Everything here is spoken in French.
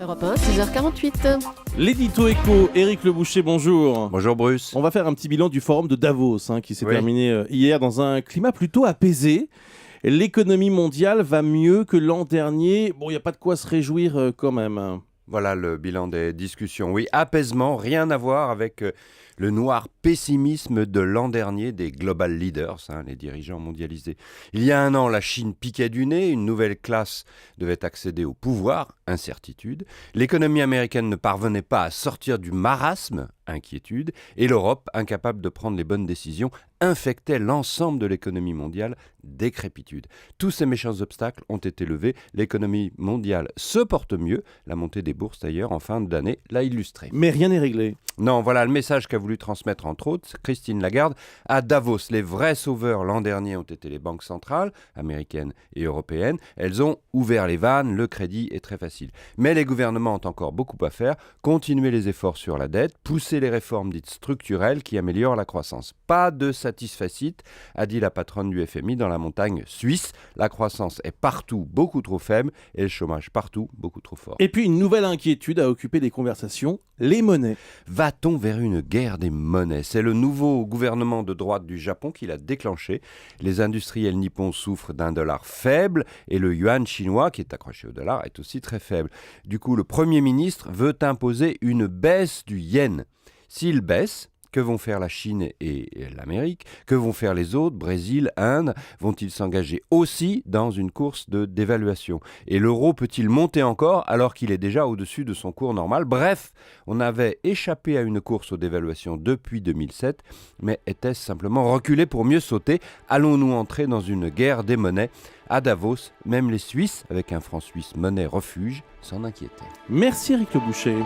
Europe 1, 6h48. L'édito éco, Éric Le Boucher, bonjour. Bonjour Bruce. On va faire un petit bilan du forum de Davos qui s'est Oui. terminé hier dans un climat plutôt apaisé. L'économie mondiale va mieux que l'an dernier. Bon, il n'y a pas de quoi se réjouir quand même. Voilà le bilan des discussions. Oui, apaisement, rien à voir avec le noir pessimisme de l'an dernier des global leaders, les dirigeants mondialisés. Il y a un an, la Chine piquait du nez, une nouvelle classe devait accéder au pouvoir, incertitude. L'économie américaine ne parvenait pas à sortir du marasme, inquiétude. Et l'Europe, incapable de prendre les bonnes décisions, infectait l'ensemble de l'économie mondiale, décrépitude. Tous ces méchants obstacles ont été levés. L'économie mondiale se porte mieux. La montée des bourses, d'ailleurs, en fin d'année, l'a illustré. Mais rien n'est réglé. Non, voilà le message qu'a voulu transmettre, entre autres, Christine Lagarde à Davos. Les vrais sauveurs l'an dernier ont été les banques centrales, américaines et européennes. Elles ont ouvert les vannes, le crédit est très facile. Mais les gouvernements ont encore beaucoup à faire. Continuer les efforts sur la dette, pousser les réformes dites structurelles qui améliorent la croissance. Pas de satisfacit, a dit la patronne du FMI dans la montagne suisse. La croissance est partout beaucoup trop faible et le chômage partout beaucoup trop fort. Et puis une nouvelle inquiétude a occupé les conversations, les monnaies. Va-t-on vers une guerre des monnaies ? C'est le nouveau gouvernement de droite du Japon qui l'a déclenché. Les industriels nippons souffrent d'un dollar faible et le yuan chinois, qui est accroché au dollar, est aussi très faible. Du coup, le Premier ministre veut imposer une baisse du yen. S'il baisse, que vont faire la Chine et l'Amérique ? Que vont faire les autres, Brésil, Inde ? Vont-ils s'engager aussi dans une course de dévaluation ? Et l'euro peut-il monter encore alors qu'il est déjà au-dessus de son cours normal ? Bref, on avait échappé à une course aux dévaluations depuis 2007, mais était-ce simplement reculer pour mieux sauter ? Allons-nous entrer dans une guerre des monnaies ? À Davos, même les Suisses, avec un franc suisse monnaie refuge, s'en inquiétaient. Merci Éric Le Boucher.